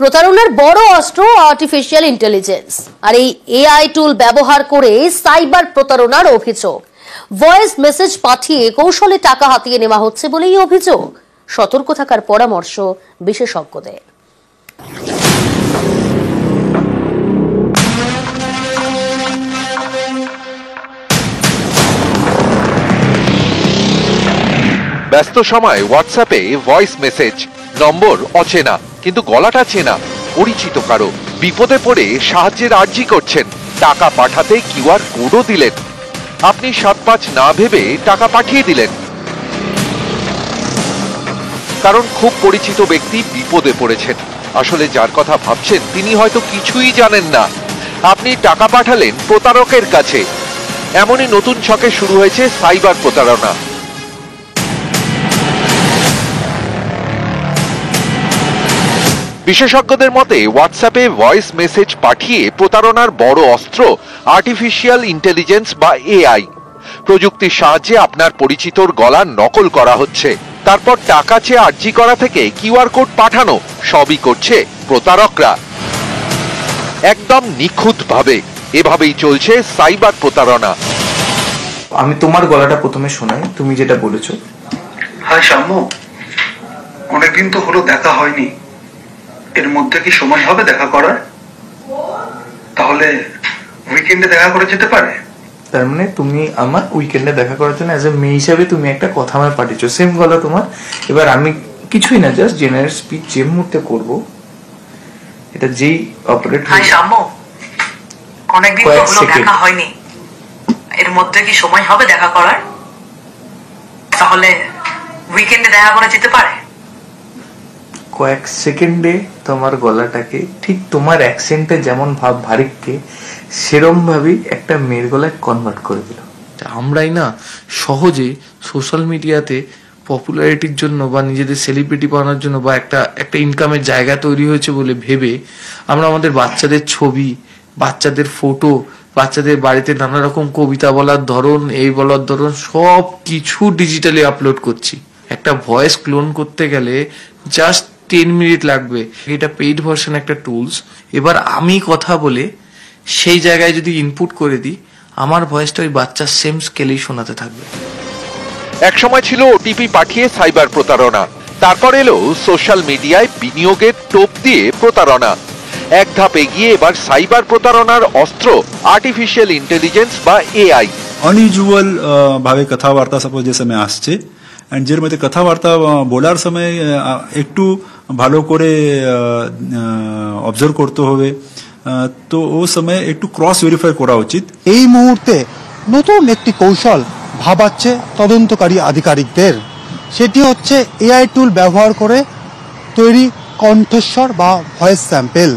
প্রতারণার বড় অস্ত্র আর্টিফিশিয়াল ইন্টেলিজেন্স আর এই এআই টুল ব্যবহার করে সাইবার প্রতারণার অভিযোগ। ভয়েস মেসেজ পাঠিয়ে কৌশলে টাকা হাতিয়ে নেওয়া হচ্ছে বলেই অভিযোগ। সতর্ক থাকার পরামর্শ বিশেষজ্ঞদের। ব্যস্ত সময় হোয়াটসঅ্যাপে ভয়েস মেসেজ, নম্বর অচেনা কিন্তু গলাটা চেনা, পরিচিত কারো। বিপদে পড়ে সাহায্যের আর্জি করছেন, টাকা পাঠাতে কিউআর কোডও দিলেন। আপনি ৭-৫ না ভেবে টাকা পাঠিয়ে দিলেন, কারণ খুব পরিচিত ব্যক্তি বিপদে পড়েছেন। আসলে যার কথা ভাবছেন তিনি হয়তো কিছুই জানেন না। আপনি টাকা পাঠালেন প্রতারকের কাছে। এমনই নতুন ছকে শুরু হয়েছে সাইবার প্রতারণা। বিশেষজ্ঞদের মতে হোয়াটসঅ্যাপে ভয়েস মেসেজ পাঠিয়ে প্রতারণার বড় অস্ত্র আর্টিফিশিয়াল ইন্টেলিজেন্স বা এআই। প্রযুক্তির সাহায্যে আপনার পরিচিতর গলা নকল করা হচ্ছে, তারপর টাকা চেয়ে আর্জি করা থেকে কিউআর কোড পাঠানো, সবই করছে প্রতারকরা একদম নিখুঁতভাবে। এভাবেই চলছে সাইবার প্রতারণা। আমি তোমার গলাটা প্রথমে শোনাই, তুমি যেটা বলেছো। হাই সাম্য, অনেকদিন তো হলো দেখা হয়নি, এর মধ্যে কি সময় হবে দেখা করার? তাহলে উইকেন্ডে দেখা করে যেতে পারে। তার মানে তুমি আমার উইকেন্ডে দেখা করার জন্য অ্যাজ এ মেয়ে হিসাবে তুমি একটা কথা আমায় পাঠিয়েছো, সেম গলা তোমার। এবার আমি কিছুই না, জাস্ট জেনারেল স্পিচ যে মুহূর্তে করবো, এটা যেই অপারেট। হাই সাম্য, অনেকদিন তো হলো দেখা হয়নি, এর মধ্যে কি সময় হবে দেখা করার? তাহলে উইকেন্ডে দেখা করে যেতে পারে। কয়েক সেকেন্ডে তোমার গলাটাকে ঠিক তোমার অ্যাকসেন্টে যেমন ভাব ভারিককে সেরম ভাবেই একটা মেয়ের গলায় কনভার্ট করে দিল। আমরাই না সহজে সোশ্যাল মিডিয়াতে পপুলারিটির জন্য বা নিজেদের সেলিব্রিটি বানানোর জন্য বা একটা ইনকামের জায়গা তৈরি হয়েছে বলে ভেবে আমরা আমাদের বাচ্চাদের ছবি, বাচ্চাদের ফটো, বাচ্চাদের বাড়িতে নানা রকম কবিতা বলার ধরন, এই বলার ধরন সব কিছু ডিজিটালি আপলোড করছি। একটা ভয়েস ক্লোন করতে গেলে জাস্ট 10 মিনিট লাগবে। এটা পেইড ভার্সন একটা টুলস। এবার আমি কথা বলে সেই জায়গায় যদি ইনপুট করে দিই, আমার ভয়েসটা ওই বাচ্চার সেম স্কেলেই শোনাতে থাকবে। এক সময় ছিল ওটিপি পাঠিয়ে সাইবার প্রতারণা, তারপর এলো সোশ্যাল মিডিয়ায় বিনিয়োগের টোপ দিয়ে প্রতারণা। এক ধাপ এগিয়ে এবার সাইবার প্রতারণার অস্ত্র আর্টিফিশিয়াল ইন্টেলিজেন্স বা এআই। अनयुजुअल भावे कथावार्ता सपोज যে সময় আসছে, এন্ড যের মধ্যে কথাবার্তা বলার সময় একটু ভালো করে অবজার্ভ করতে হবে, তো ও সময় একটু ক্রস ভেরিফাই করা উচিত। এই মুহূর্তে নতুন একটি কৌশল ভাবাচ্ছে তদন্তকারী আধিকারিকদের। সেটি হচ্ছে এআই টুল ব্যবহার করে তৈরি কণ্ঠস্বর বা ভয়েস স্যাম্পেল।